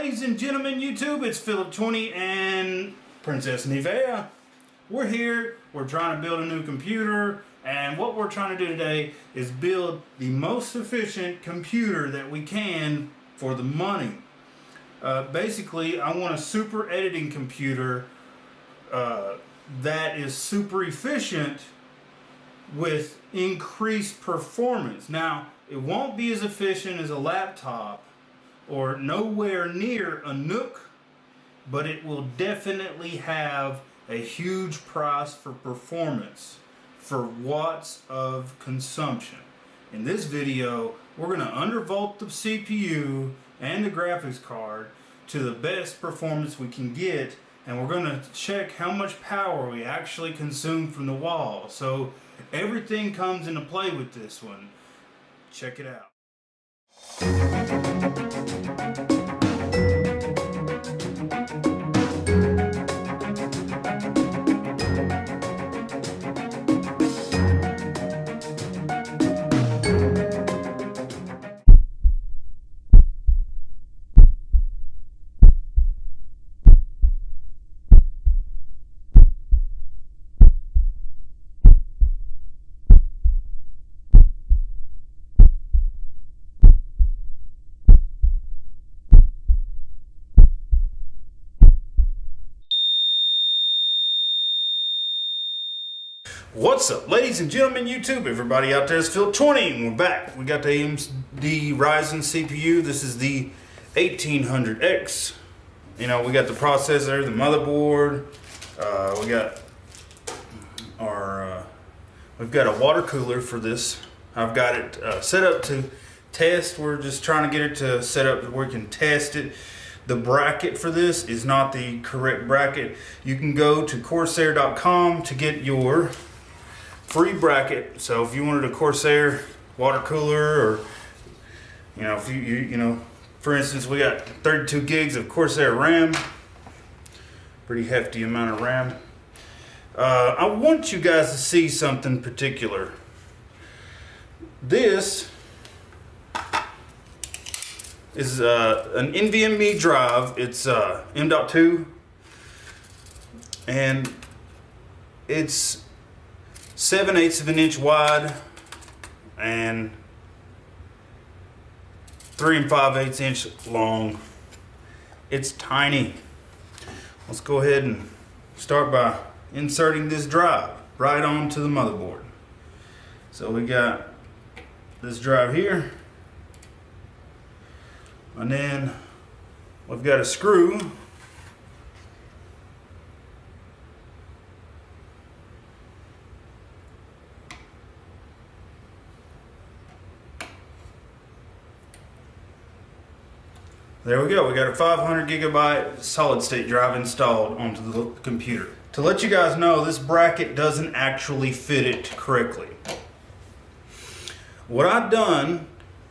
ladies and gentlemen, YouTube? It's Philip20 and Princess Nivea. We're here, we're trying to build a new computer, and what we're trying to do today is build the most efficient computer that we can for the money. Basically, I want a super editing computer that is super efficient with increased performance. Now, it won't be as efficient as a laptop or nowhere near a Nook, but it will definitely have a huge price for performance, for watts of consumption. In this video, we're going to undervolt the CPU and the graphics card to the best performance we can get, and we're going to check how much power we actually consume from the wall. So everything comes into play with this one. Check it out. What's up, ladies and gentlemen, YouTube, everybody out there, it's Phil20 and we're back. We got the AMD Ryzen CPU. This is the 1800X. You know, we got the processor, the motherboard. We got our we've got a water cooler for this. I've got it set up to test. We're just trying to get it to set up where we can test it. The bracket for this is not the correct bracket. You can go to Corsair.com to get your free bracket. So if you wanted a Corsair water cooler, or you know, if you know, for instance, we got 32 gigs of Corsair RAM, pretty hefty amount of RAM. I want you guys to see something particular. This is an NVMe drive. It's M.2, and it's 7/8 of an inch wide and 3 5/8 inch long. It's tiny. Let's go ahead and start by inserting this drive right onto the motherboard. So we got this drive here, and then we've got a screw there. We go. We got a 500 gigabyte solid state drive installed onto the computer. To let you guys know, this bracket doesn't actually fit it correctly. What I've done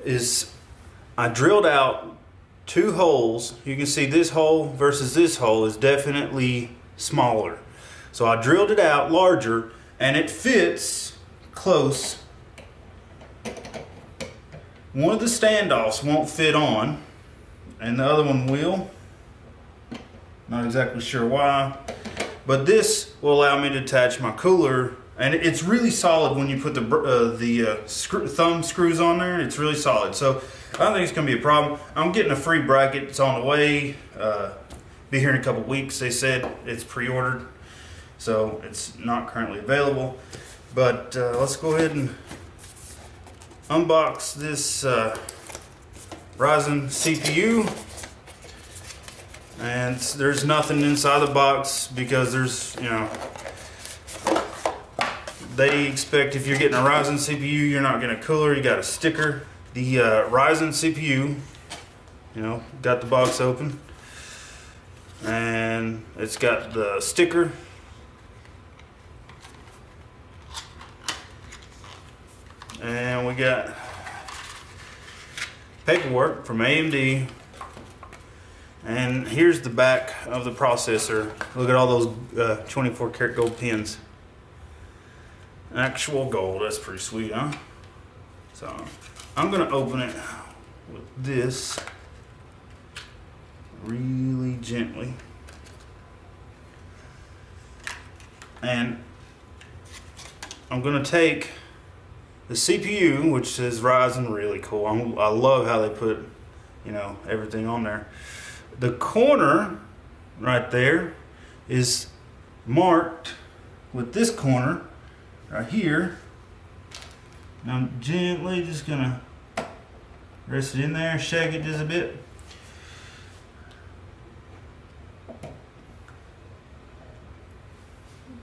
is I drilled out two holes. You can see this hole versus this hole is definitely smaller. So I drilled it out larger and it fits close. One of the standoffs won't fit on, and the other one will. Not exactly sure why, but this will allow me to attach my cooler, and it's really solid when you put the thumb screws on there. It's really solid, so I don't think it's going to be a problem. I'm getting a free bracket. It's on the way. Be here in a couple weeks. They said it's pre-ordered, so it's not currently available. But let's go ahead and unbox this Ryzen CPU. And there's nothing inside the box because there's, you know, they expect if you're getting a Ryzen CPU, you're not getting a cooler, you got a sticker. The Ryzen CPU, you know, got the box open, and it's got the sticker. And we got paperwork from AMD. And here's the back of the processor. Look at all those 24 karat gold pins. Actual gold, that's pretty sweet, huh? So I'm gonna open it with this. gently. And I'm gonna take the CPU, which says Ryzen, really cool. I love how they put, you know, everything on there. The corner right there is marked with this corner right here. And I'm gently just gonna rest it in there, shake it just a bit.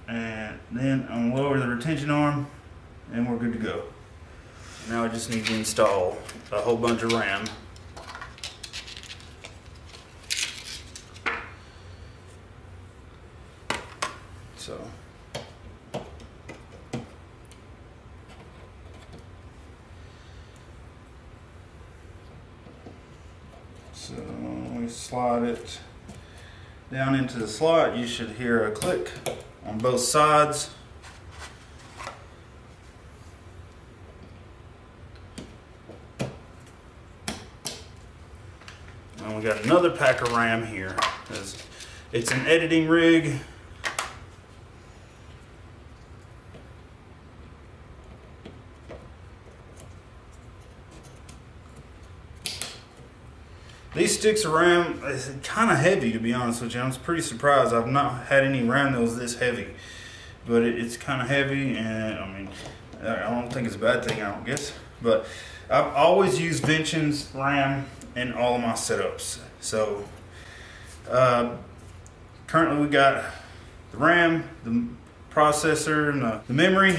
And then I'm gonna lower the retention arm and we're good to go. Now I just need to install a whole bunch of RAM. So we slide it down into the slot. You should hear a click on both sides. And we got another pack of RAM here. It's an editing rig. These sticks of RAM is kind of heavy, to be honest with you. I'm pretty surprised. I've not had any RAM that was this heavy, but it's kind of heavy, and I mean, I don't think it's a bad thing, I don't guess. But I've always used Vention's RAM in all of my setups. So currently we got the RAM, the processor, and the memory.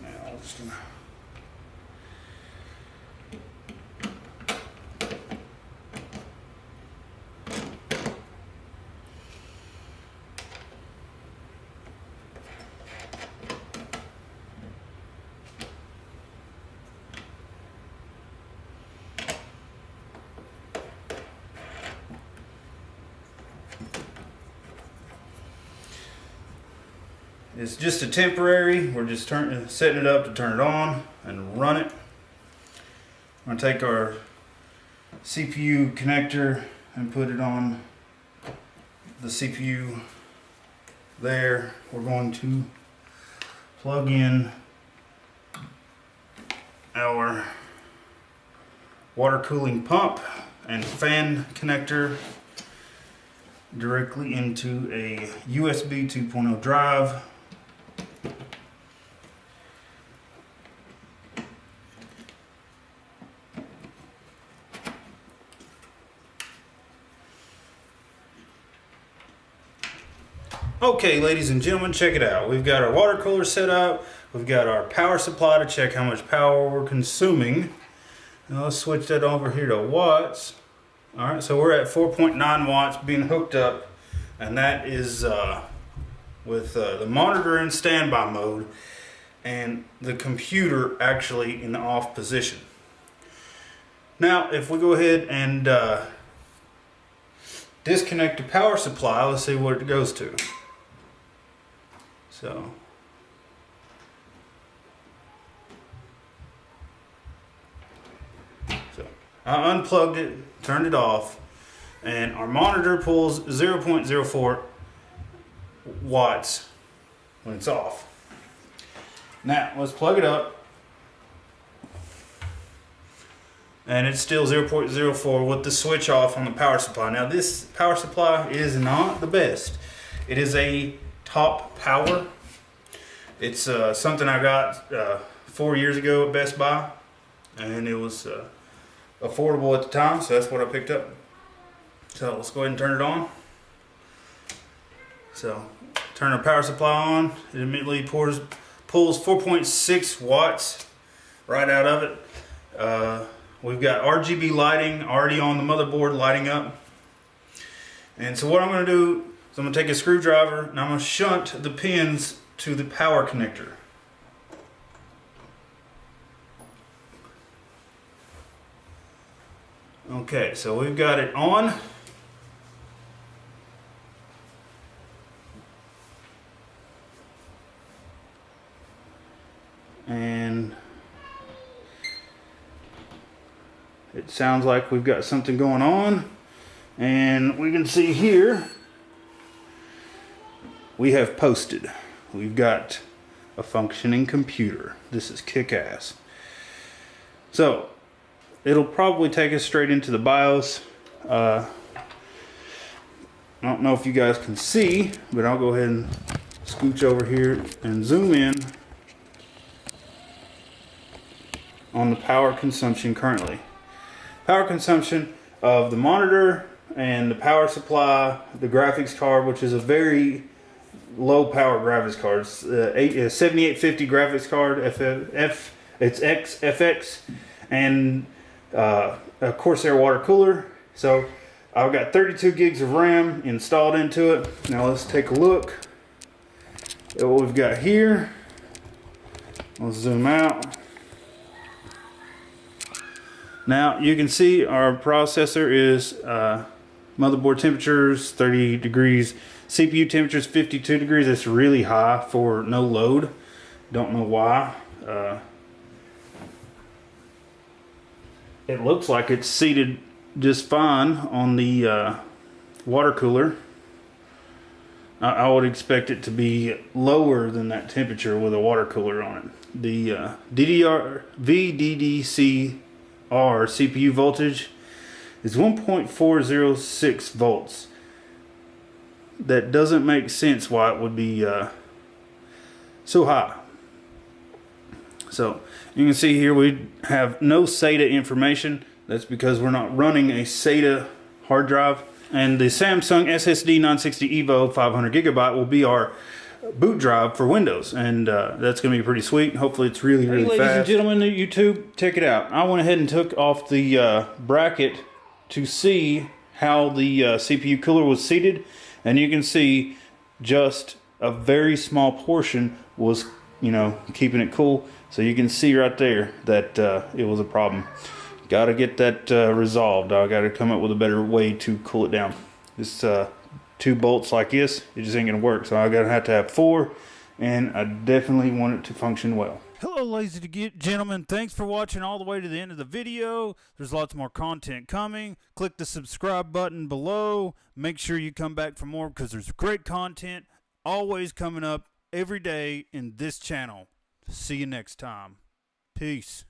Now I'm just gonna It's just a temporary. We're just setting it up to turn it on and run it. I'm gonna take our CPU connector and put it on the CPU there. We're going to plug in our water cooling pump and fan connector directly into a USB 2.0 drive. Okay, ladies and gentlemen, check it out. We've got our water cooler set up. We've got our power supply to check how much power we're consuming. Now let's switch that over here to watts. All right, so we're at 4.9 watts being hooked up, and that is with the monitor in standby mode and the computer actually in the off position. Now, if we go ahead and disconnect the power supply, let's see what it goes to. So I unplugged it, turned it off, and our monitor pulls 0.04 watts when it's off. Now let's plug it up, and it's still 0.04 with the switch off on the power supply. Now this power supply is not the best. It is a top power. It's something I got 4 years ago at Best Buy, and it was affordable at the time, so that's what I picked up. So let's go ahead and turn it on. So turn our power supply on. It immediately pulls 4.6 watts right out of it. We've got RGB lighting already on the motherboard lighting up. And so what I'm going to do is I'm going to take a screwdriver and I'm going to shunt the pins to the power connector. Okay, so we've got it on. And it sounds like we've got something going on. And we can see here, we have posted. We've got a functioning computer. This is kick-ass. So, it'll probably take us straight into the BIOS. I don't know if you guys can see, but I'll go ahead and scooch over here and zoom in on the power consumption currently. Power consumption of the monitor and the power supply, the graphics card, which is a very low power graphics card. It's a 7850 graphics card, it's XFX, and a Corsair water cooler. So I've got 32 gigs of RAM installed into it. Now let's take a look at what we've got here. Let's zoom out. Now you can see our processor is motherboard temperatures 30 degrees, CPU temperatures 52 degrees. That's really high for no load. Don't know why. It looks like it's seated just fine on the water cooler. I would expect it to be lower than that temperature with a water cooler on it. The VDDCR CPU voltage is 1.406 volts. That doesn't make sense why it would be so high. So you can see here we have no SATA information. That's because we're not running a SATA hard drive. And the Samsung SSD 960 EVO 500 gigabyte will be our boot drive for Windows, and that's going to be pretty sweet. Hopefully it's really fast. Ladies and gentlemen of YouTube, check it out. I went ahead and took off the bracket to see how the CPU cooler was seated, and you can see just a very small portion was, you know, keeping it cool. So you can see right there that it was a problem. Got to get that resolved. I got to come up with a better way to cool it down. This 2 bolts like this, it just ain't gonna work. So I gotta have to have 4, and I definitely want it to function well. Hello, ladies and gentlemen. Thanks for watching all the way to the end of the video. There's lots more content coming. Click the subscribe button below. Make sure you come back for more, because there's great content always coming up every day in this channel. See you next time. Peace.